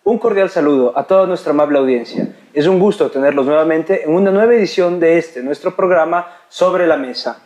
Un cordial saludo a toda nuestra amable audiencia. Es un gusto tenerlos nuevamente en una nueva edición de nuestro programa Sobre la Mesa.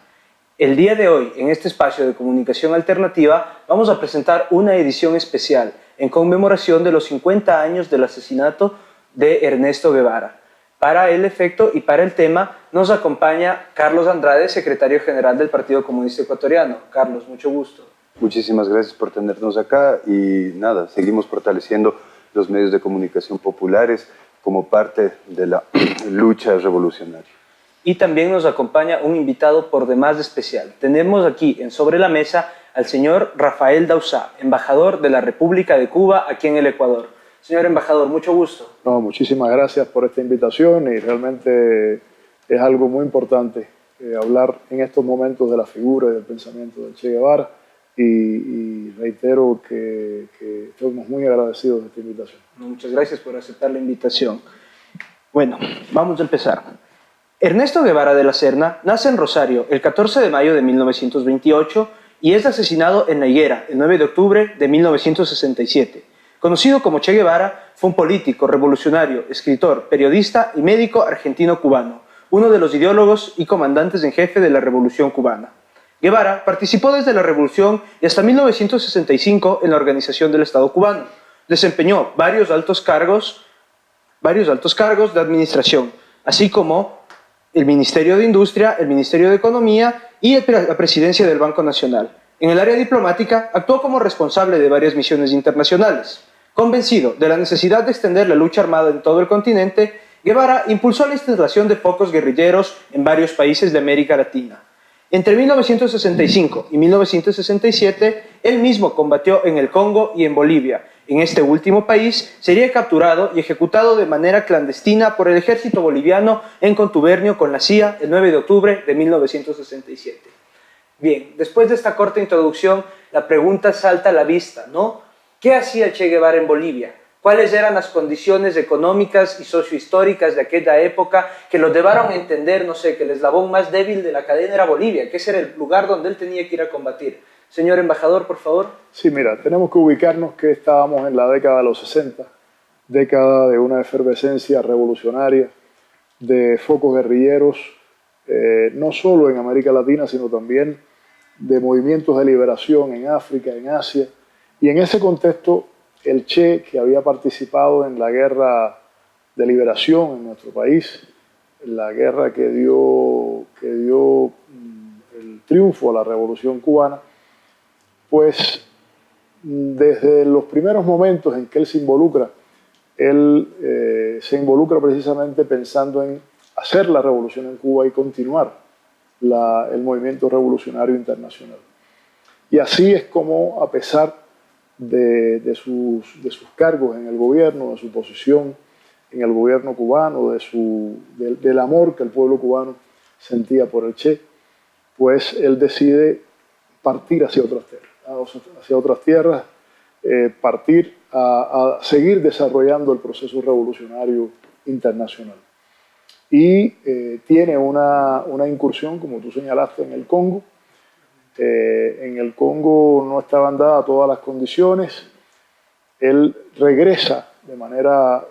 El día de hoy, en este espacio de comunicación alternativa, vamos a presentar una edición especial en conmemoración de los 50 años del asesinato de Ernesto Guevara. Para el efecto y para el tema nos acompaña Carlos Andrade, secretario general del Partido Comunista Ecuatoriano. Carlos, mucho gusto. Muchísimas gracias por tenernos acá y nada, seguimos fortaleciendo los medios de comunicación populares como parte de la lucha revolucionaria. Y también nos acompaña un invitado por demás especial. Tenemos aquí en Sobre la Mesa al señor Rafael Dauzá, embajador de la República de Cuba aquí en el Ecuador. Señor embajador, mucho gusto. No, muchísimas gracias por esta invitación y realmente es algo muy importante hablar en estos momentos de la figura y del pensamiento del Che Guevara y reitero que estamos muy agradecidos de esta invitación. Muchas gracias por aceptar la invitación. Bueno, vamos a empezar. Ernesto Guevara de la Serna nace en Rosario el 14 de mayo de 1928 y es asesinado en La Higuera el 9 de octubre de 1967. Conocido como Che Guevara, fue un político, revolucionario, escritor, periodista y médico argentino-cubano, uno de los ideólogos y comandantes en jefe de la Revolución Cubana. Guevara participó desde la Revolución y hasta 1965 en la organización del Estado cubano. Desempeñó varios altos cargos de administración, así como el Ministerio de Industria, el Ministerio de Economía y la Presidencia del Banco Nacional. En el área diplomática actuó como responsable de varias misiones internacionales. Convencido de la necesidad de extender la lucha armada en todo el continente, Guevara impulsó la instalación de focos guerrilleros en varios países de América Latina. Entre 1965 y 1967, él mismo combatió en el Congo y en Bolivia. En este último país sería capturado y ejecutado de manera clandestina por el ejército boliviano en contubernio con la CIA el 9 de octubre de 1967. Bien, después de esta corta introducción, la pregunta salta a la vista, ¿no? ¿Qué hacía el Che Guevara en Bolivia? ¿Cuáles eran las condiciones económicas y sociohistóricas de aquella época que lo llevaron a entender, no sé, que el eslabón más débil de la cadena era Bolivia, que ese era el lugar donde él tenía que ir a combatir? Señor embajador, por favor. Sí, mira, tenemos que ubicarnos que estábamos en la década de los 60, década de una efervescencia revolucionaria, de focos guerrilleros, no solo en América Latina, sino también de movimientos de liberación en África, en Asia. Y en ese contexto, el Che, que había participado en la guerra de liberación en nuestro país, la guerra que dio el triunfo a la Revolución Cubana, pues desde los primeros momentos en que él se involucra precisamente pensando en hacer la revolución en Cuba y continuar el movimiento revolucionario internacional. Y así es como, a pesar de sus cargos en el gobierno, de su posición en el gobierno cubano, del amor que el pueblo cubano sentía por el Che, pues él decide partir hacia otras tierras, partir a seguir desarrollando el proceso revolucionario internacional. Y tiene una incursión, como tú señalaste, en el Congo. En el Congo no estaban dadas todas las condiciones. Él regresa de manera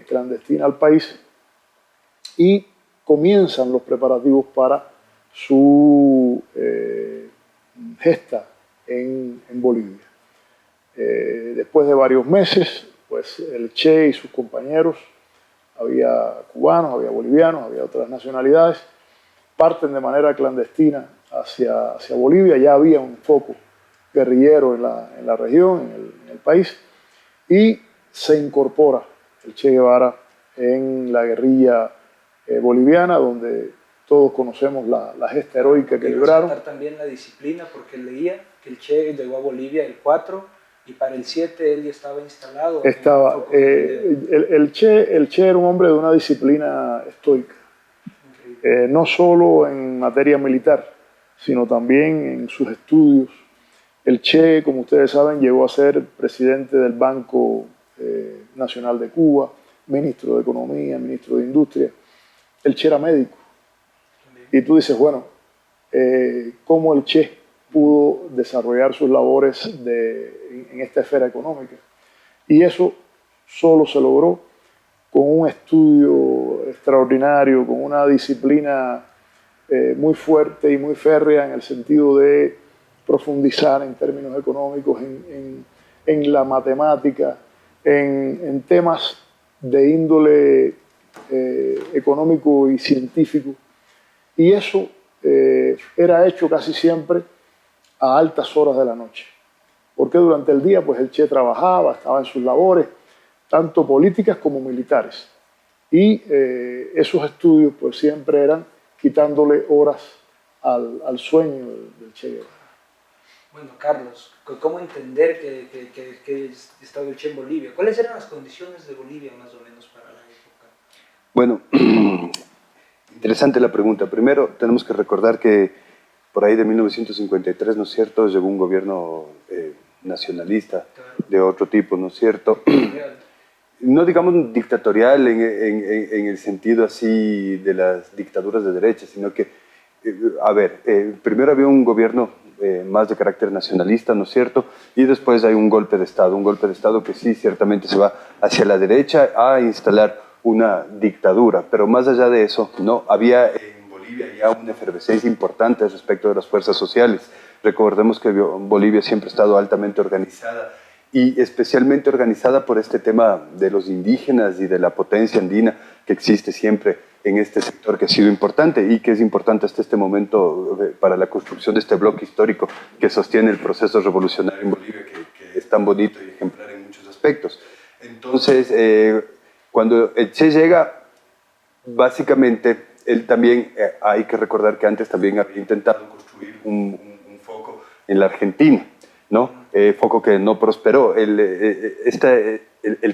clandestina al país y comienzan los preparativos para su gesta en Bolivia. Después de varios meses, pues el Che y sus compañeros, había cubanos, había bolivianos, había otras nacionalidades, parten de manera clandestina hacia Bolivia. Ya había un foco guerrillero en la región, en el país, y se incorpora el Che Guevara en la guerrilla boliviana, donde todos conocemos la gesta heroica que libraron. También la disciplina, porque leía que el Che llegó a Bolivia el 4 y para el 7 él ya estaba instalado. El Che era un hombre de una disciplina estoica, no solo en materia militar, sino también en sus estudios. El Che, como ustedes saben, llegó a ser presidente del Banco Nacional de Cuba, ministro de Economía, ministro de Industria. El Che era médico. Y tú dices, bueno, ¿cómo el Che pudo desarrollar sus labores en esta esfera económica? Y eso solo se logró con un estudio extraordinario, con una disciplina muy fuerte y muy férrea en el sentido de profundizar en términos económicos, en la matemática, en temas de índole económico y científico. Y eso era hecho casi siempre a altas horas de la noche. Porque durante el día pues el Che trabajaba, estaba en sus labores, tanto políticas como militares. Y esos estudios pues siempre eran quitándole horas al sueño del Che Guevara. Bueno, Carlos, ¿cómo entender que estaba el Che en Bolivia? ¿Cuáles eran las condiciones de Bolivia más o menos para la época? Bueno, interesante la pregunta. Primero, tenemos que recordar que por ahí de 1953, ¿no es cierto?, llegó un gobierno nacionalista, claro, de otro tipo, ¿no es cierto? No digamos dictatorial en el sentido así de las dictaduras de derecha, sino que, primero había un gobierno más de carácter nacionalista, ¿no es cierto? Y después hay un golpe de Estado que sí, ciertamente se va hacia la derecha a instalar una dictadura, pero más allá de eso, ¿no? Había en Bolivia ya una efervescencia importante respecto de las fuerzas sociales. Recordemos que Bolivia siempre ha estado altamente organizada y especialmente organizada por este tema de los indígenas y de la potencia andina que existe siempre en este sector, que ha sido importante y que es importante hasta este momento para la construcción de este bloque histórico que sostiene el proceso revolucionario en Bolivia, que es tan bonito y ejemplar en muchos aspectos. Entonces, cuando el Che llega, básicamente, él también, hay que recordar que antes también había intentado construir un foco en la Argentina, ¿no? Foco que no prosperó. El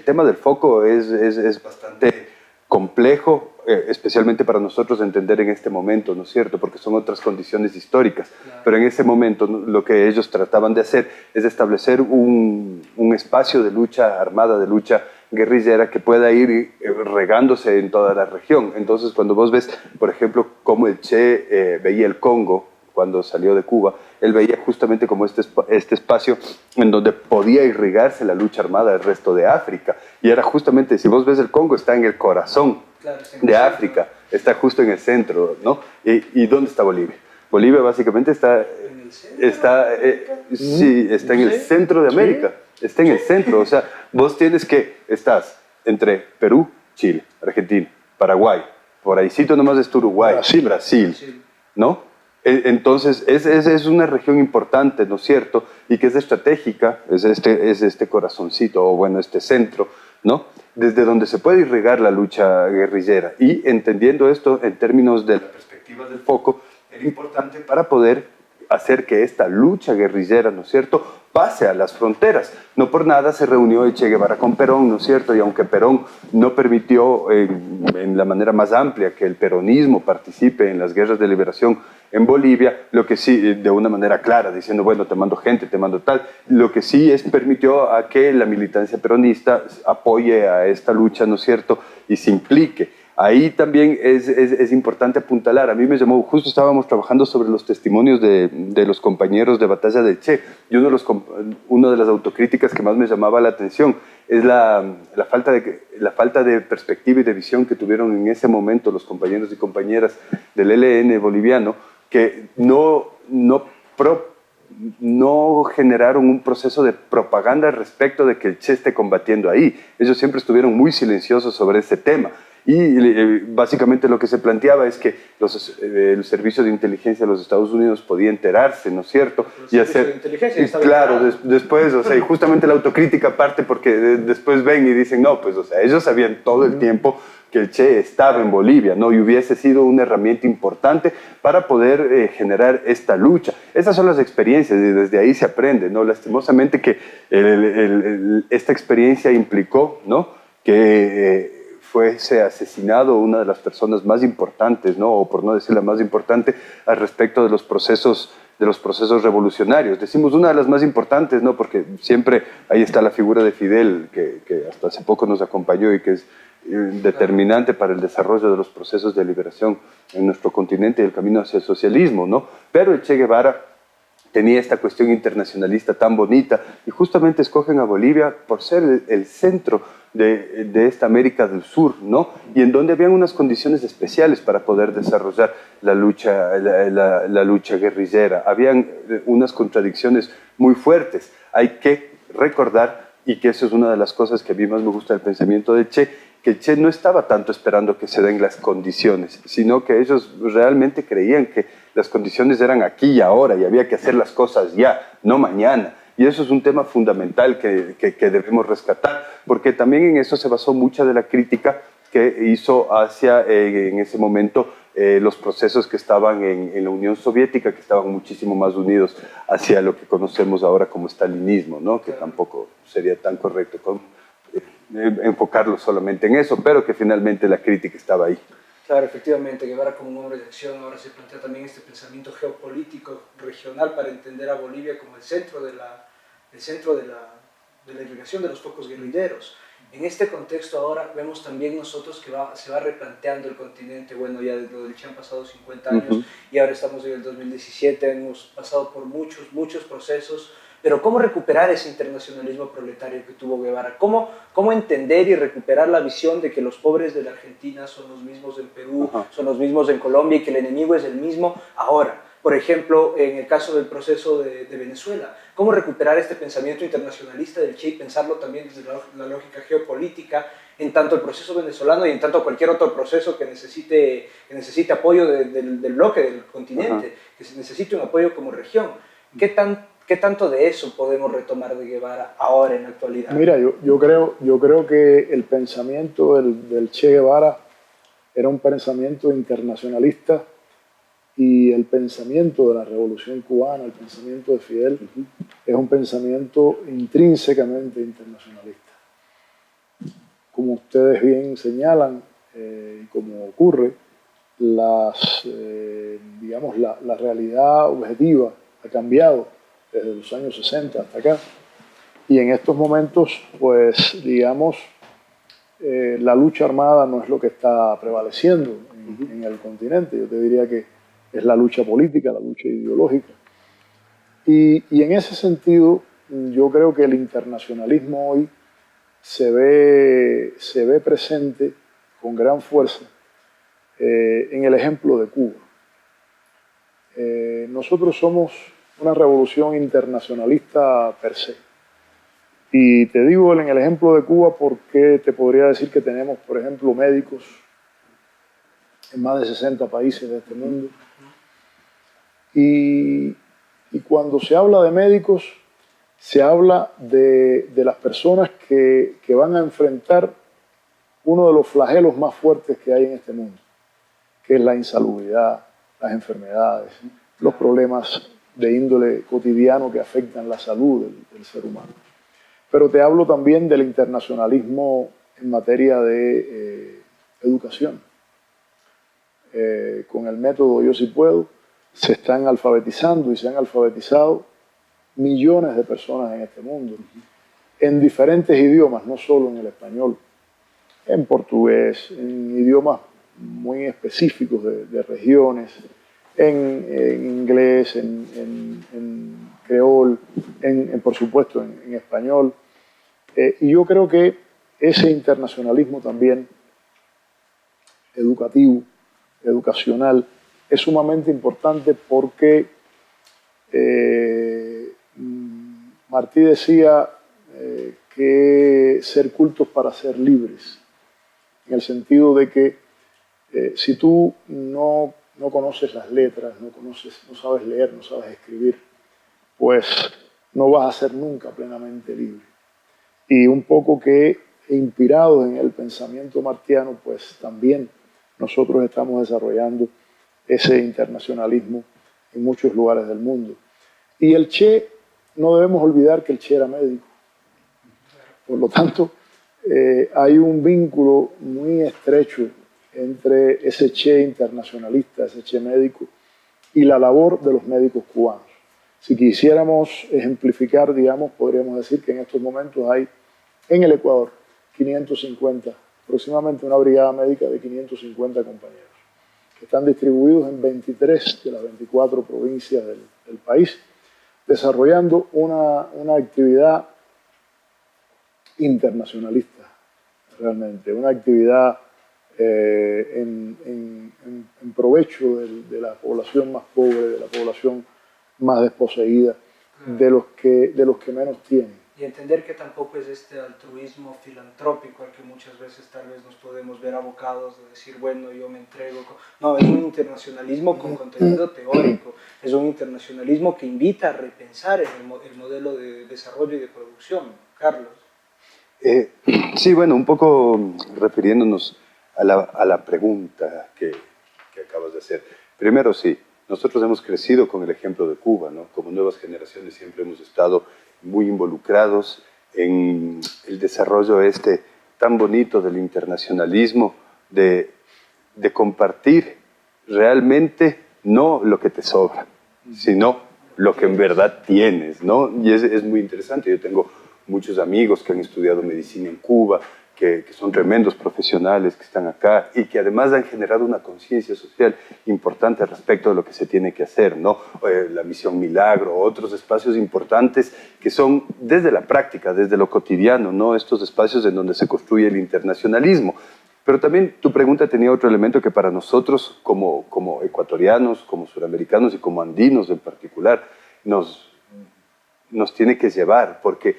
tema del foco es bastante complejo, especialmente para nosotros entender en este momento, ¿no es cierto? Porque son otras condiciones históricas. Claro. Pero en ese momento lo que ellos trataban de hacer es establecer un espacio de lucha armada, de lucha guerrillera que pueda ir regándose en toda la región. Entonces, cuando vos ves, por ejemplo, cómo el Che veía el Congo cuando salió de Cuba, él veía justamente como este espacio en donde podía irrigarse la lucha armada del resto de África. Y era justamente, si vos ves el Congo, está en el corazón, claro, de África, está justo en el centro, ¿no? ¿Y dónde está Bolivia? Bolivia básicamente está en el centro de América, está en el centro, o sea, vos estás entre Perú, Chile, Argentina, Paraguay, por ahícito nomás está Uruguay, Brasil, ¿no? Entonces, es una región importante, ¿no es cierto? Y que es estratégica, es este corazoncito, o bueno, este centro, ¿no? Desde donde se puede irrigar la lucha guerrillera. Y entendiendo esto en términos de la perspectiva del foco, era importante para poder hacer que esta lucha guerrillera, ¿no es cierto?, pase a las fronteras. No por nada se reunió el Che Guevara con Perón, ¿no es cierto? Y aunque Perón no permitió en la manera más amplia que el peronismo participe en las guerras de liberación en Bolivia, lo que sí, de una manera clara, diciendo, bueno, te mando gente, te mando tal, lo que sí permitió a que la militancia peronista apoye a esta lucha, ¿no es cierto?, y se implique. Ahí también es importante apuntalar. A mí me llamó, justo estábamos trabajando sobre los testimonios de los compañeros de batalla del Che, y una de las autocríticas que más me llamaba la atención es la falta de perspectiva y de visión que tuvieron en ese momento los compañeros y compañeras del ELN boliviano, que no generaron un proceso de propaganda respecto de que el Che esté combatiendo ahí. Ellos siempre estuvieron muy silenciosos sobre ese tema. Y básicamente lo que se planteaba es que el servicio de inteligencia de los Estados Unidos podía enterarse, ¿no es cierto? Y hacer, claro, después, o sea, y justamente la autocrítica parte porque después ven y dicen, no, pues, o sea, ellos sabían todo el tiempo que el Che estaba en Bolivia, ¿no? Y hubiese sido una herramienta importante para poder generar esta lucha. Esas son las experiencias y desde ahí se aprende, ¿no? Lastimosamente que esta experiencia implicó, ¿no?, que fuese asesinado una de las personas más importantes, ¿no?, o por no decir la más importante, al respecto de los procesos revolucionarios. Decimos una de las más importantes, ¿no?, porque siempre ahí está la figura de Fidel, que hasta hace poco nos acompañó y que es determinante para el desarrollo de los procesos de liberación en nuestro continente y el camino hacia el socialismo, ¿no? Pero el Che Guevara tenía esta cuestión internacionalista tan bonita y justamente escogen a Bolivia por ser el centro de esta América del Sur, ¿no? Y en donde habían unas condiciones especiales para poder desarrollar la lucha guerrillera. Habían unas contradicciones muy fuertes. Hay que recordar, y que eso es una de las cosas que a mí más me gusta del pensamiento de Che, que Che no estaba tanto esperando que se den las condiciones, sino que ellos realmente creían que las condiciones eran aquí y ahora y había que hacer las cosas ya, no mañana. Y eso es un tema fundamental que debemos rescatar, porque también en eso se basó mucha de la crítica que hizo hacia, en ese momento, los procesos que estaban en la Unión Soviética, que estaban muchísimo más unidos hacia lo que conocemos ahora como estalinismo, ¿no? Que tampoco sería tan correcto enfocarlo solamente en eso, pero que finalmente la crítica estaba ahí. Claro, efectivamente, Guevara como un hombre de acción ahora se plantea también este pensamiento geopolítico regional para entender a Bolivia como el centro de la irrigación de los focos guerrilleros. En este contexto ahora vemos también nosotros que se va replanteando el continente. Bueno, ya desde lo del Che han pasado 50 años y ahora estamos en el 2017, hemos pasado por muchos procesos, pero ¿cómo recuperar ese internacionalismo proletario que tuvo Guevara? ¿Cómo entender y recuperar la visión de que los pobres de la Argentina son los mismos en Perú, son los mismos en Colombia y que el enemigo es el mismo ahora? Por ejemplo, en el caso del proceso de Venezuela, ¿cómo recuperar este pensamiento internacionalista del Che y pensarlo también desde la lógica geopolítica en tanto el proceso venezolano y en tanto cualquier otro proceso que necesite apoyo del bloque, del continente, que se necesite un apoyo como región? ¿Qué tanto de eso podemos retomar de Guevara ahora en la actualidad? Mira, yo creo que el pensamiento del Che Guevara era un pensamiento internacionalista, y el pensamiento de la Revolución Cubana, el pensamiento de Fidel, es un pensamiento intrínsecamente internacionalista. Como ustedes bien señalan, y como ocurre, la realidad objetiva ha cambiado desde los años 60 hasta acá. Y en estos momentos, pues, digamos, la lucha armada no es lo que está prevaleciendo en el continente. Yo te diría que es la lucha política, la lucha ideológica. Y en ese sentido, yo creo que el internacionalismo hoy se ve presente con gran fuerza en el ejemplo de Cuba. Nosotros somos una revolución internacionalista per se. Y te digo en el ejemplo de Cuba porque te podría decir que tenemos, por ejemplo, médicos en más de 60 países de este mundo. Y cuando se habla de médicos, se habla de las personas que van a enfrentar uno de los flagelos más fuertes que hay en este mundo, que es la insalubridad, las enfermedades, los problemas de índole cotidiano que afectan la salud del ser humano. Pero te hablo también del internacionalismo en materia de educación. Con el método Yo Sí Puedo, se están alfabetizando y se han alfabetizado millones de personas en este mundo, en diferentes idiomas, no solo en el español, en portugués, en idiomas muy específicos de regiones, en inglés, en creol, por supuesto en español. Y yo creo que ese internacionalismo también educacional, es sumamente importante porque Martí decía que ser cultos para ser libres, en el sentido de que si tú no conoces las letras, no sabes leer, no sabes escribir, pues no vas a ser nunca plenamente libre. Y un poco que inspirados en el pensamiento martiano, pues también nosotros estamos desarrollando ese internacionalismo en muchos lugares del mundo. Y el Che, no debemos olvidar que el Che era médico. Por lo tanto, hay un vínculo muy estrecho entre ese Che internacionalista, ese Che médico, y la labor de los médicos cubanos. Si quisiéramos ejemplificar, digamos, podríamos decir que en estos momentos hay en el Ecuador 550, aproximadamente una brigada médica de 550 compañeros, que están distribuidos en 23 de las 24 provincias del país, desarrollando una actividad internacionalista, realmente, una actividad en provecho de la población más pobre, de la población más desposeída, de los que menos tienen. Y entender que tampoco es este altruismo filantrópico al que muchas veces tal vez nos podemos ver abocados de decir, bueno, yo me entrego. No, es un internacionalismo con contenido teórico, es un internacionalismo que invita a repensar en el modelo de desarrollo y de producción. Carlos. Sí, bueno, un poco refiriéndonos a la pregunta que acabas de hacer. Primero, sí, nosotros hemos crecido con el ejemplo de Cuba, ¿no? Como nuevas generaciones siempre hemos estado muy involucrados en el desarrollo tan bonito del internacionalismo, de compartir realmente no lo que te sobra, sino lo que en verdad tienes, ¿no? Y es muy interesante. Yo tengo muchos amigos que han estudiado medicina en Cuba, que son tremendos profesionales, que están acá y que además han generado una conciencia social importante respecto de lo que se tiene que hacer, ¿no? La Misión Milagro, otros espacios importantes que son desde la práctica, desde lo cotidiano, ¿no? Estos espacios en donde se construye el internacionalismo. Pero también tu pregunta tenía otro elemento que para nosotros como ecuatorianos, como suramericanos y como andinos en particular, nos tiene que llevar, porque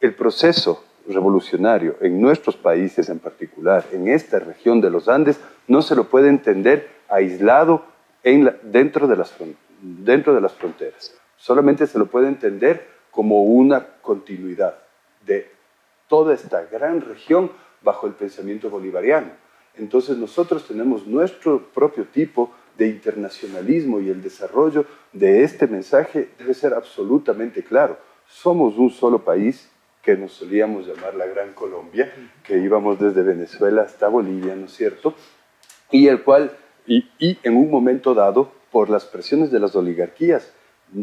el proceso revolucionario en nuestros países en particular, en esta región de los Andes, no se lo puede entender aislado dentro de las fronteras. Solamente se lo puede entender como una continuidad de toda esta gran región bajo el pensamiento bolivariano. Entonces nosotros tenemos nuestro propio tipo de internacionalismo y el desarrollo de este mensaje debe ser absolutamente claro. Somos un solo país, que nos solíamos llamar la Gran Colombia, que íbamos desde Venezuela hasta Bolivia, ¿no es cierto? Y en un momento dado, por las presiones de las oligarquías,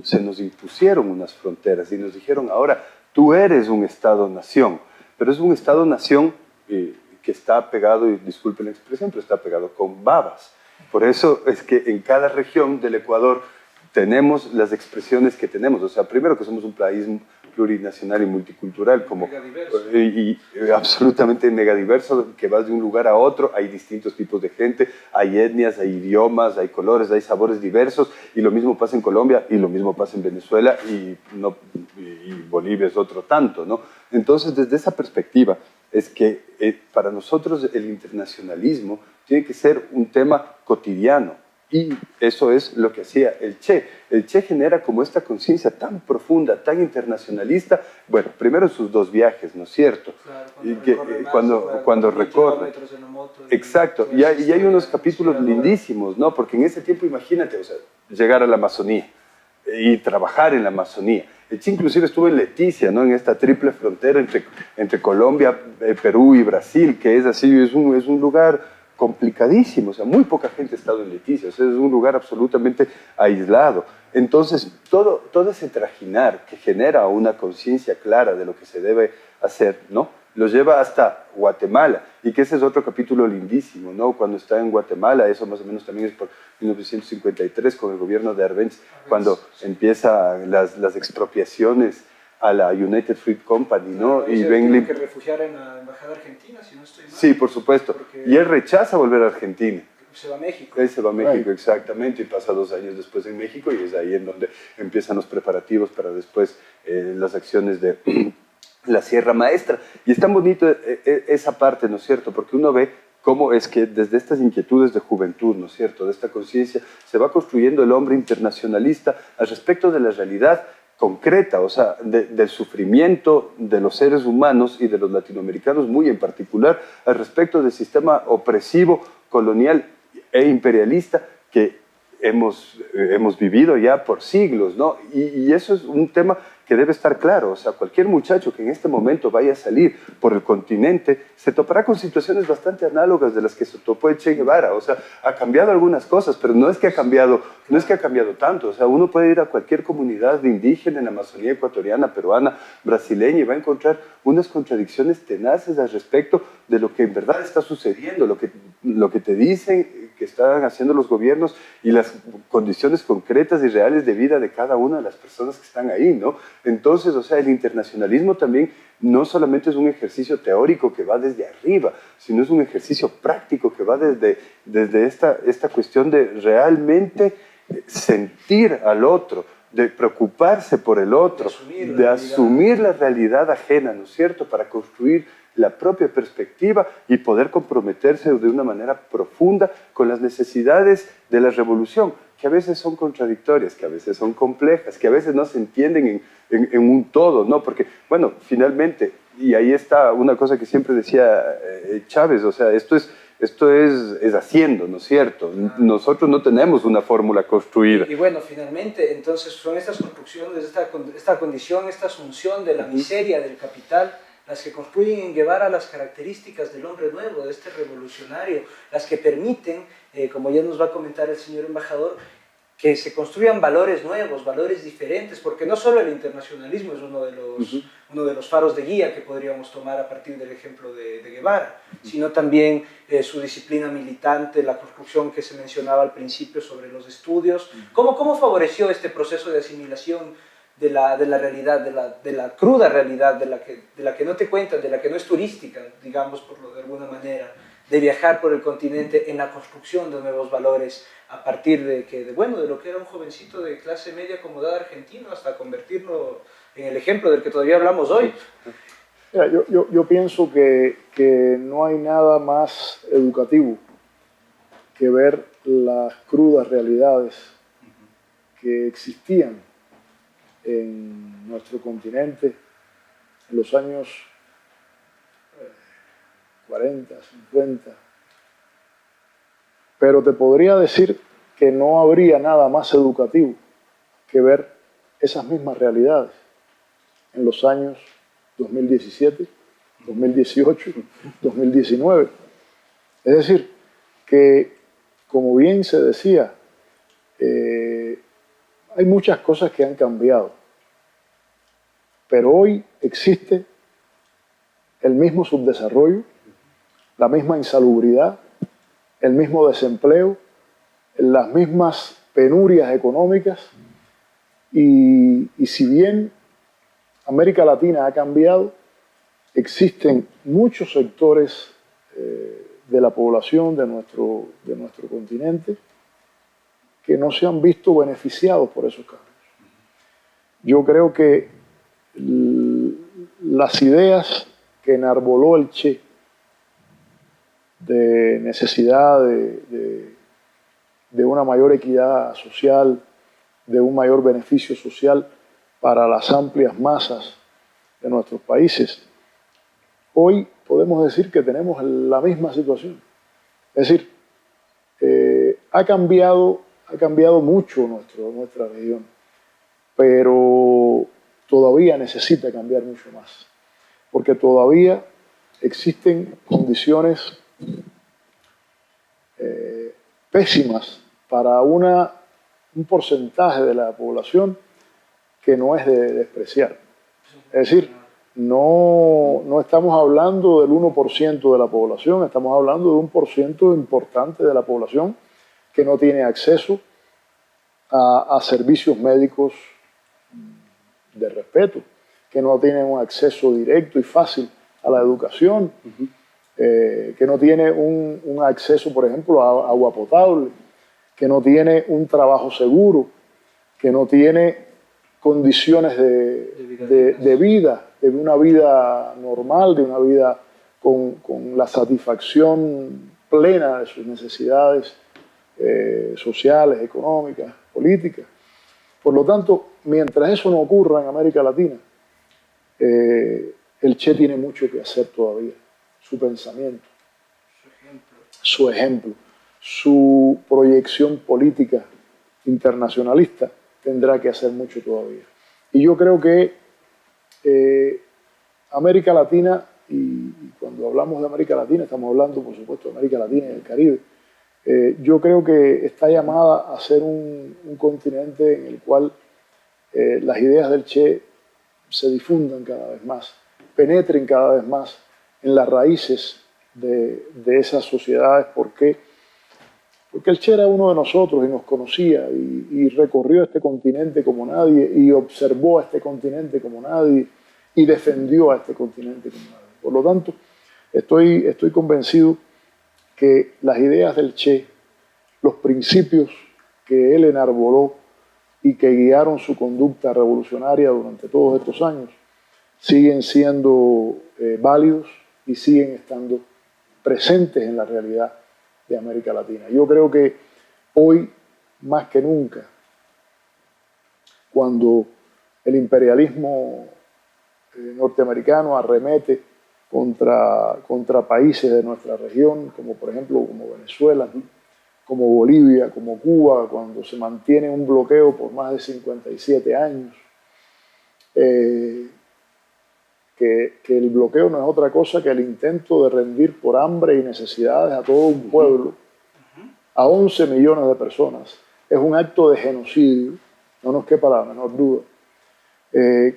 se nos impusieron unas fronteras y nos dijeron, ahora tú eres un Estado-nación, pero es un Estado-nación que está pegado, y disculpen la expresión, pero está pegado con babas. Por eso es que en cada región del Ecuador tenemos las expresiones que tenemos. O sea, primero que somos un país plurinacional y multicultural, y absolutamente megadiverso, que vas de un lugar a otro, hay distintos tipos de gente, hay etnias, hay idiomas, hay colores, hay sabores diversos, y lo mismo pasa en Colombia, y lo mismo pasa en Venezuela, y Bolivia es otro tanto, ¿no? Entonces, desde esa perspectiva, es que para nosotros el internacionalismo tiene que ser un tema cotidiano, y eso es lo que hacía el Che. El Che genera como esta conciencia tan profunda, tan internacionalista, bueno, primero en sus dos viajes, ¿no es cierto? Claro, cuando recorre. Exacto, y hay unos capítulos lindísimos, ¿no? Porque en ese tiempo, imagínate, o sea, llegar a la Amazonía y trabajar en la Amazonía. El Che inclusive estuvo en Leticia, ¿no? En esta triple frontera entre Colombia, Perú y Brasil, que es así, es un lugar complicadísimo, o sea, muy poca gente ha estado en Leticia, o sea, es un lugar absolutamente aislado. Entonces, todo ese trajinar que genera una conciencia clara de lo que se debe hacer, ¿no? Lo lleva hasta Guatemala, y que ese es otro capítulo lindísimo, ¿no? Cuando está en Guatemala, eso más o menos también es por 1953, con el gobierno de Arbenz, cuando empiezan las expropiaciones a la United Fruit Company, ¿no? Y tiene que refugiar en la embajada argentina, si no estoy mal. Sí, por supuesto. Y él rechaza volver a Argentina. Se va a México. Él se va a México, exactamente, y pasa 2 años después en México, y es ahí en donde empiezan los preparativos para después las acciones de la Sierra Maestra. Y es tan bonito esa parte, ¿no es cierto? Porque uno ve cómo es que desde estas inquietudes de juventud, ¿no es cierto?, de esta conciencia, se va construyendo el hombre internacionalista al respecto de la realidad concreta, o sea, del sufrimiento de los seres humanos y de los latinoamericanos muy en particular, al respecto del sistema opresivo, colonial e imperialista que hemos vivido ya por siglos, ¿no? Y eso es un tema que debe estar claro. O sea, cualquier muchacho que en este momento vaya a salir por el continente se topará con situaciones bastante análogas de las que se topó el Che Guevara. O sea, ha cambiado algunas cosas, pero no es que ha cambiado tanto. O sea, uno puede ir a cualquier comunidad de indígena en la Amazonía ecuatoriana, peruana, brasileña, y va a encontrar unas contradicciones tenaces al respecto de lo que en verdad está sucediendo, lo que lo que te dicen que están haciendo los gobiernos y las condiciones concretas y reales de vida de cada una de las personas que están ahí, ¿no? Entonces, o sea, el internacionalismo también no solamente es un ejercicio teórico que va desde arriba, sino es un ejercicio práctico que va desde esta cuestión de realmente sentir al otro, de preocuparse por el otro, de asumir la realidad ajena, ¿no es cierto?, para construir la propia perspectiva y poder comprometerse de una manera profunda con las necesidades de la revolución, que a veces son contradictorias, que a veces son complejas, que a veces no se entienden en un todo, ¿no? Porque, bueno, finalmente, y ahí está una cosa que siempre decía Chávez, o sea, esto es haciendo, ¿no es cierto? Nosotros no tenemos una fórmula construida. Y bueno, finalmente, entonces son estas construcciones, esta condición, esta asunción de la miseria del capital, las que construyen en Guevara las características del hombre nuevo, de este revolucionario, las que permiten, como ya nos va a comentar el señor embajador, que se construyan valores nuevos, valores diferentes, porque no solo el internacionalismo es uno de los faros de guía que podríamos tomar a partir del ejemplo de Guevara, sino también su disciplina militante, la construcción que se mencionaba al principio sobre los estudios. ¿Cómo favoreció este proceso de asimilación de la realidad, de la cruda realidad, de la que no te cuentan, de la que no es turística, digamos por de alguna manera, de viajar por el continente en la construcción de nuevos valores a partir de lo que era un jovencito de clase media acomodada argentino hasta convertirlo en el ejemplo del que todavía hablamos hoy? Mira, yo pienso que no hay nada más educativo que ver las crudas realidades que existían en nuestro continente en los años 40, 50. Pero te podría decir que no habría nada más educativo que ver esas mismas realidades en los años 2017, 2018, 2019. Es decir, que, como bien se decía, hay muchas cosas que han cambiado, pero hoy existe el mismo subdesarrollo, la misma insalubridad, el mismo desempleo, las mismas penurias económicas y si bien América Latina ha cambiado, existen muchos sectores de la población de nuestro continente que no se han visto beneficiados por esos cambios. Yo creo que las ideas que enarboló el Che de necesidad de una mayor equidad social, de un mayor beneficio social para las amplias masas de nuestros países, hoy podemos decir que tenemos la misma situación. Es decir, ha cambiado mucho nuestra región, pero todavía necesita cambiar mucho más, porque todavía existen condiciones pésimas para un porcentaje de la población que no es de despreciar. Es decir, no estamos hablando del 1% de la población, estamos hablando de un porcentaje importante de la población que no tiene acceso a servicios médicos de respeto, que no tiene un acceso directo y fácil a la educación, que no tiene un acceso, por ejemplo, a agua potable, que no tiene un trabajo seguro, que no tiene condiciones de vida, de una vida normal, de una vida con la satisfacción plena de sus necesidades sociales, económicas, políticas. Por lo tanto, mientras eso no ocurra en América Latina, el Che tiene mucho que hacer todavía. Su pensamiento, su ejemplo, su proyección política internacionalista tendrá que hacer mucho todavía. Y yo creo que América Latina, y cuando hablamos de América Latina, estamos hablando, por supuesto, de América Latina y del Caribe, yo creo que está llamada a ser un continente en el cual las ideas del Che se difundan cada vez más, penetren cada vez más en las raíces de esas sociedades. ¿Por qué? Porque el Che era uno de nosotros y nos conocía y recorrió este continente como nadie y observó a este continente como nadie y defendió a este continente como nadie. Por lo tanto, estoy convencido que las ideas del Che, los principios que él enarboló y que guiaron su conducta revolucionaria durante todos estos años, siguen siendo válidos y siguen estando presentes en la realidad de América Latina. Yo creo que hoy, más que nunca, cuando el imperialismo norteamericano arremete contra países de nuestra región, como por ejemplo como Venezuela, como Bolivia, como Cuba, cuando se mantiene un bloqueo por más de 57 años, que el bloqueo no es otra cosa que el intento de rendir por hambre y necesidades a todo un pueblo, a 11 millones de personas. Es un acto de genocidio, no nos quepa la menor duda.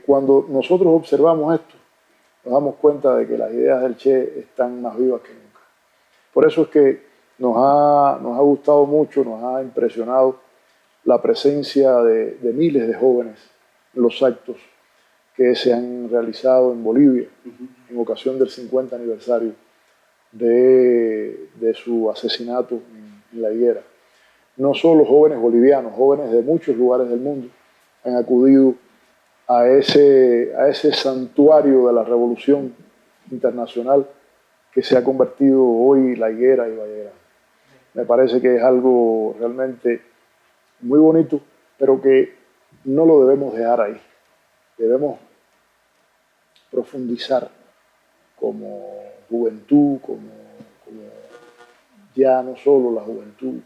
Cuando nosotros observamos esto, nos damos cuenta de que las ideas del Che están más vivas que nunca. Por eso es que nos ha gustado mucho, nos ha impresionado la presencia de miles de jóvenes en los actos que se han realizado en Bolivia en ocasión del 50 aniversario de su asesinato en La Higuera. No solo jóvenes bolivianos, jóvenes de muchos lugares del mundo han acudido a ese santuario de la revolución internacional que se ha convertido hoy La Higuera y Vallegrán. Me parece que es algo realmente muy bonito, pero que no lo debemos dejar ahí. Debemos profundizar como juventud, como ya no solo la juventud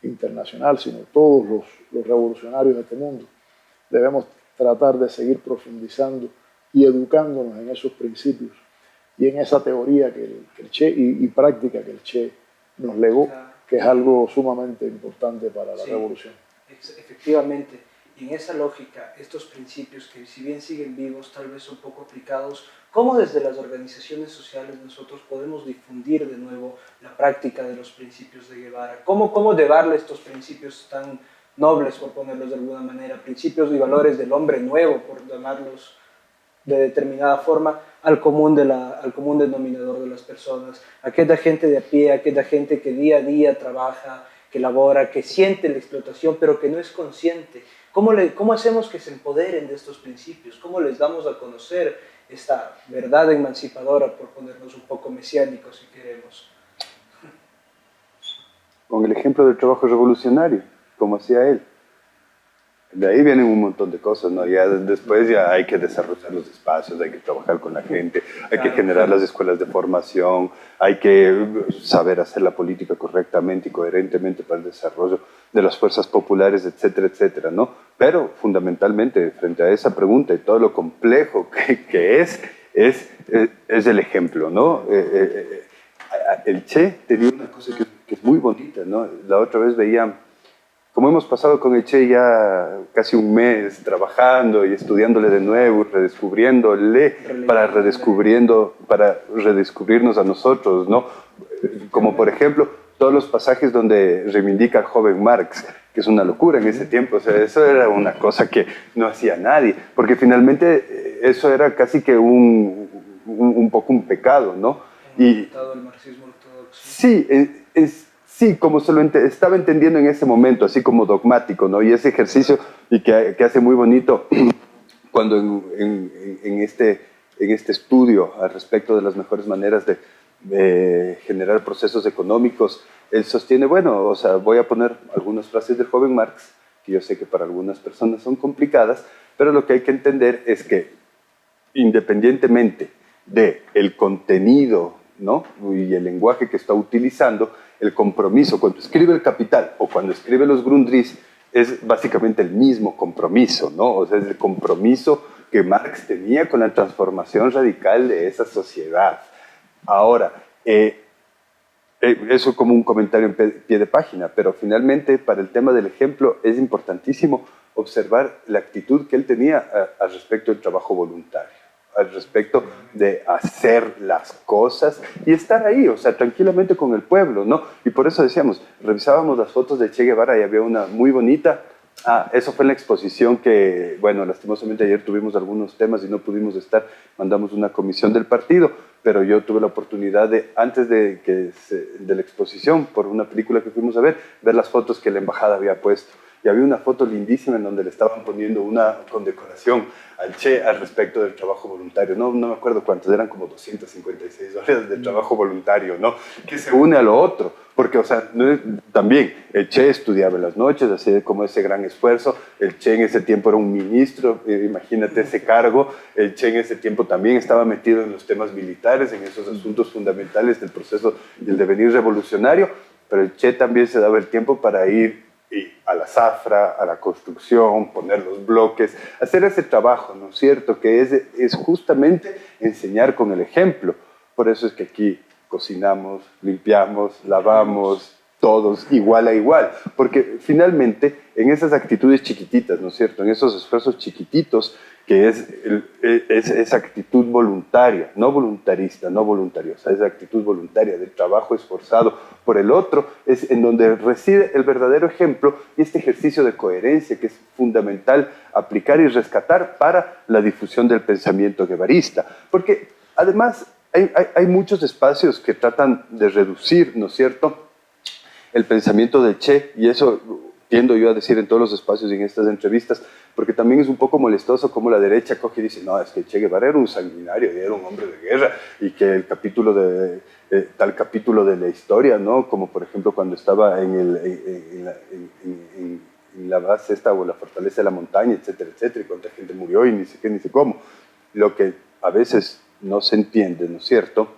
internacional, sino todos los revolucionarios de este mundo. Debemos tratar de seguir profundizando y educándonos en esos principios y en esa teoría que el Che y práctica que el Che nos legó, que es algo sumamente importante para la revolución. Efectivamente, y en esa lógica, estos principios que si bien siguen vivos, tal vez un poco aplicados, ¿cómo desde las organizaciones sociales nosotros podemos difundir de nuevo la práctica de los principios de Guevara? ¿Cómo llevarle estos principios tan nobles, por ponerlos de alguna manera, principios y valores del hombre nuevo, por llamarlos de determinada forma, al común denominador de las personas, aquella gente de a pie, aquella gente que día a día trabaja, que labora, que siente la explotación, pero que no es consciente? ¿Cómo hacemos que se empoderen de estos principios? ¿Cómo les damos a conocer esta verdad emancipadora, por ponernos un poco mesiánicos, si queremos? Con el ejemplo del trabajo revolucionario, como hacía él. De ahí vienen un montón de cosas, ¿no? Ya después ya hay que desarrollar los espacios, hay que trabajar con la gente, hay que generar las escuelas de formación, hay que saber hacer la política correctamente y coherentemente para el desarrollo de las fuerzas populares, etcétera, etcétera, ¿no? Pero fundamentalmente, frente a esa pregunta y todo lo complejo que es el ejemplo, ¿no? El Che tenía una cosa que es muy bonita, ¿no? La otra vez veía, como hemos pasado con el Che ya casi un mes trabajando y estudiándole de nuevo, redescubriéndole, para redescubrirnos a nosotros, ¿no? Como por ejemplo, todos los pasajes donde reivindica al joven Marx, que es una locura en ese tiempo. O sea, eso era una cosa que no hacía nadie, porque finalmente eso era casi que un poco un pecado, ¿no? Y el marxismo ortodoxo. Sí, sí, como se lo estaba entendiendo en ese momento, así como dogmático, ¿no? Y ese ejercicio y que hace muy bonito cuando en este estudio al respecto de las mejores maneras de generar procesos económicos, él sostiene, bueno, o sea, voy a poner algunas frases del joven Marx, que yo sé que para algunas personas son complicadas, pero lo que hay que entender es que independientemente del contenido, ¿no? Y el lenguaje que está utilizando, el compromiso, cuando escribe El Capital o cuando escribe Los Grundrisse, es básicamente el mismo compromiso, ¿no? O sea, es el compromiso que Marx tenía con la transformación radical de esa sociedad. Ahora, eso como un comentario en pie de página, pero finalmente para el tema del ejemplo es importantísimo observar la actitud que él tenía al respecto del trabajo voluntario. al respecto de hacer las cosas y estar ahí, o sea, tranquilamente con el pueblo, ¿no? Y por eso decíamos, revisábamos las fotos de Che Guevara y había una muy bonita. Eso fue en la exposición que, bueno, lastimosamente ayer tuvimos algunos temas y no pudimos estar, mandamos una comisión del partido, pero yo tuve la oportunidad de, antes de la exposición, por una película que fuimos a ver las fotos que la embajada había puesto. Y había una foto lindísima en donde le estaban poniendo una condecoración al Che al respecto del trabajo voluntario. No me acuerdo cuántos, eran como 256 horas de trabajo voluntario, ¿no? Que se une a lo otro. Porque, o sea, también el Che estudiaba en las noches, hacía como ese gran esfuerzo. El Che en ese tiempo era un ministro, imagínate ese cargo. El Che en ese tiempo también estaba metido en los temas militares, en esos asuntos fundamentales del proceso del devenir revolucionario. Pero el Che también se daba el tiempo para ir a la zafra, a la construcción, poner los bloques, hacer ese trabajo, ¿no es cierto? Que es justamente enseñar con el ejemplo. Por eso es que aquí cocinamos, limpiamos, lavamos, todos igual a igual. Porque finalmente en esas actitudes chiquititas, ¿no es cierto? En esos esfuerzos chiquititos, que es esa actitud voluntaria, no voluntarista, no voluntariosa, esa actitud voluntaria del trabajo esforzado por el otro, es en donde reside el verdadero ejemplo y este ejercicio de coherencia que es fundamental aplicar y rescatar para la difusión del pensamiento guevarista. Porque además hay muchos espacios que tratan de reducir, ¿no es cierto?, el pensamiento del Che, y eso tiendo yo a decir en todos los espacios y en estas entrevistas, porque también es un poco molestoso como la derecha coge y dice, no, es que Che Guevara era un sanguinario y era un hombre de guerra, y que el capítulo tal capítulo de la historia, ¿no? Como por ejemplo cuando estaba en la base esta o la fortaleza de la montaña, etcétera, etcétera, y cuánta gente murió y ni sé qué, ni sé cómo. Lo que a veces no se entiende, ¿no es cierto?,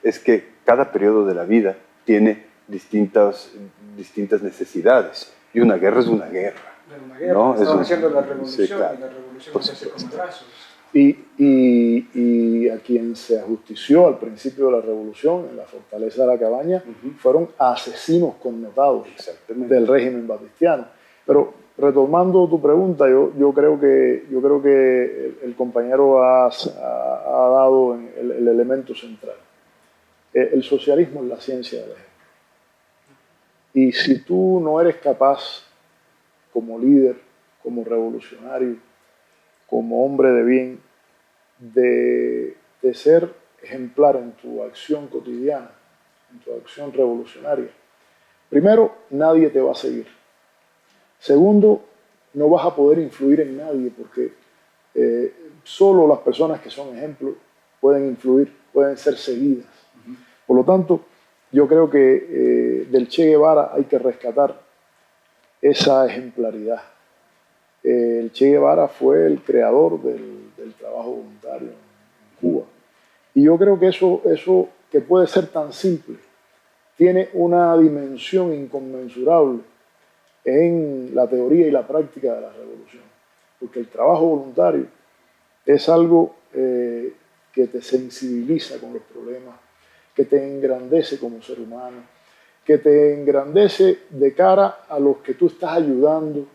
es que cada periodo de la vida tiene distintas necesidades. Y una guerra es una guerra. Una guerra, ¿no? estaban haciendo la revolución, sí, claro. y la revolución se hace con brazos. Y a quien se ajustició al principio de la revolución, en la fortaleza de la Cabaña, fueron asesinos connotados del régimen batistiano. Pero retomando tu pregunta, yo creo que el compañero ha dado el elemento central. El socialismo es la ciencia del ejemplo. Y si tú no eres capaz, como líder, como revolucionario, como hombre de bien, de ser ejemplar en tu acción cotidiana, en tu acción revolucionaria, primero, nadie te va a seguir. Segundo, no vas a poder influir en nadie porque solo las personas que son ejemplos pueden influir, pueden ser seguidas. Por lo tanto, yo creo que del Che Guevara hay que rescatar esa ejemplaridad. El Che Guevara fue el creador del trabajo voluntario en Cuba. Y yo creo que eso que puede ser tan simple, tiene una dimensión inconmensurable en la teoría y la práctica de la revolución. Porque el trabajo voluntario es algo que te sensibiliza con los problemas, que te engrandece como ser humano, que te engrandece de cara a los que tú estás ayudando.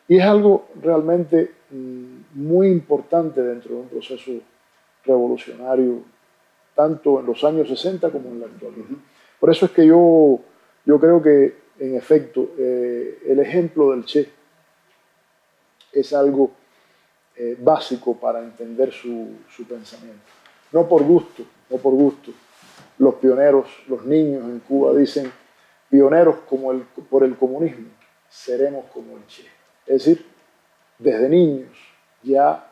Y es algo realmente muy importante dentro de un proceso revolucionario, tanto en los años 60 como en la actualidad. Por eso es que yo creo que, en efecto, el ejemplo del Che es algo básico para entender su pensamiento. No por gusto, no por gusto. Los pioneros, los niños en Cuba dicen, pioneros por el comunismo, seremos como el Che. Es decir, desde niños ya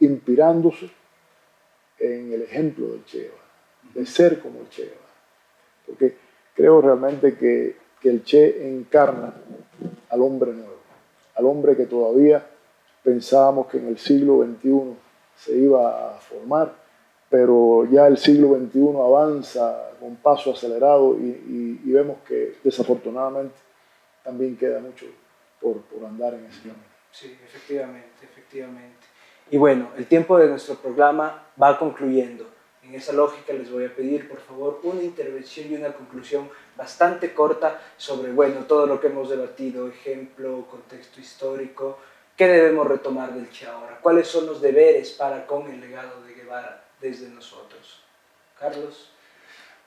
inspirándose en el ejemplo del Che Guevara, de ser como el Che Guevara. Porque creo realmente que el Che encarna al hombre nuevo, al hombre que todavía pensábamos que en el siglo XXI se iba a formar, pero ya el siglo XXI avanza con paso acelerado y vemos que desafortunadamente también queda mucho por andar en ese camino. Sí, efectivamente, efectivamente. Y bueno, el tiempo de nuestro programa va concluyendo. En esa lógica les voy a pedir, por favor, una intervención y una conclusión bastante corta sobre, bueno, todo lo que hemos debatido, ejemplo, contexto histórico, ¿qué debemos retomar del Che ahora? ¿Cuáles son los deberes para con el legado de Guevara? Guevara desde nosotros? Carlos.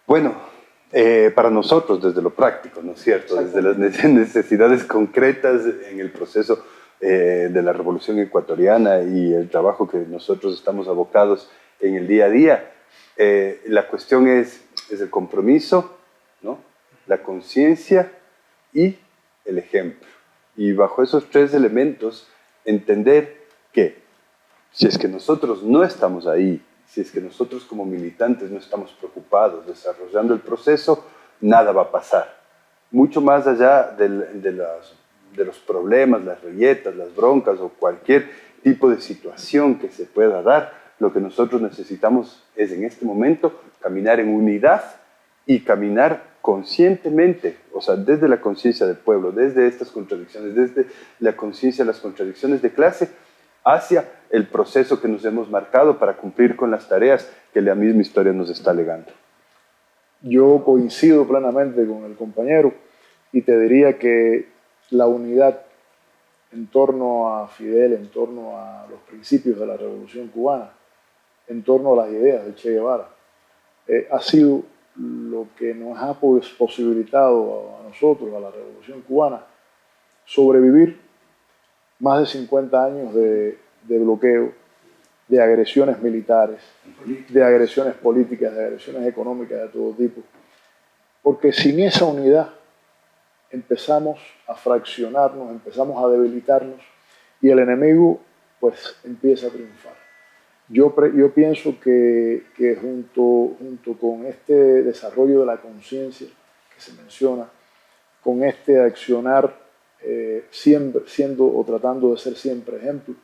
Bueno, para nosotros desde lo práctico, ¿no es cierto? Desde las necesidades concretas en el proceso de la revolución ecuatoriana y el trabajo que nosotros estamos abocados en el día a día, la cuestión es el compromiso, ¿no? La conciencia y el ejemplo. Y bajo esos tres elementos, entender que si es que nosotros no estamos ahí, si es que nosotros como militantes no estamos preocupados desarrollando el proceso, nada va a pasar. Mucho más allá de los problemas, las rilletas, las broncas o cualquier tipo de situación que se pueda dar, lo que nosotros necesitamos es en este momento caminar en unidad y caminar conscientemente, o sea, desde la conciencia del pueblo, desde estas contradicciones, desde la conciencia de las contradicciones de clase, hacia el proceso que nos hemos marcado para cumplir con las tareas que la misma historia nos está legando. Yo coincido plenamente con el compañero y te diría que la unidad en torno a Fidel, en torno a los principios de la Revolución Cubana, en torno a las ideas de Che Guevara, ha sido lo que nos ha posibilitado a nosotros, a la Revolución Cubana, sobrevivir más de 50 años de bloqueo, de agresiones militares, de agresiones políticas, de agresiones económicas de todo tipo. Porque sin esa unidad empezamos a fraccionarnos, empezamos a debilitarnos y el enemigo pues empieza a triunfar. Yo pienso que junto con este desarrollo de la conciencia que se menciona, con este accionar siempre siendo o tratando de ser siempre ejemplo,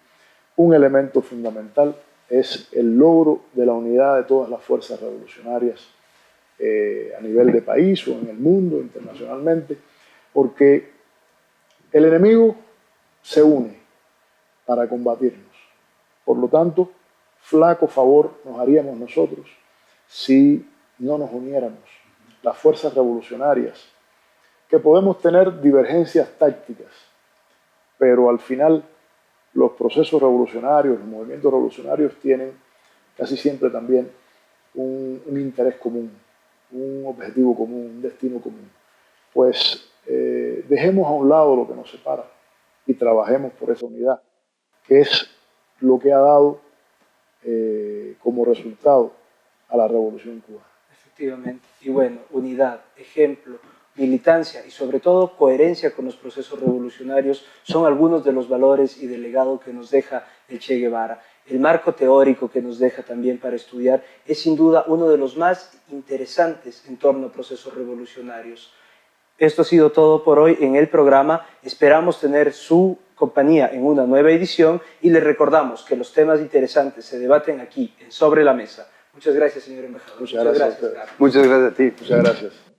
un elemento fundamental es el logro de la unidad de todas las fuerzas revolucionarias a nivel de país o en el mundo, internacionalmente, porque el enemigo se une para combatirnos. Por lo tanto, flaco favor nos haríamos nosotros si no nos uniéramos. Las fuerzas revolucionarias, que podemos tener divergencias tácticas, pero al final los procesos revolucionarios, los movimientos revolucionarios tienen casi siempre también un interés común, un objetivo común, un destino común. Pues dejemos a un lado lo que nos separa y trabajemos por esa unidad, que es lo que ha dado como resultado a la Revolución Cubana. Efectivamente. Y bueno, unidad, ejemplo, militancia y sobre todo coherencia con los procesos revolucionarios son algunos de los valores y del legado que nos deja el Che Guevara. El marco teórico que nos deja también para estudiar es sin duda uno de los más interesantes en torno a procesos revolucionarios. Esto ha sido todo por hoy en el programa. Esperamos tener su compañía en una nueva edición y les recordamos que los temas interesantes se debaten aquí en Sobre la Mesa. Muchas gracias, señor embajador. Muchas gracias. Muchas gracias a ti. Muchas gracias.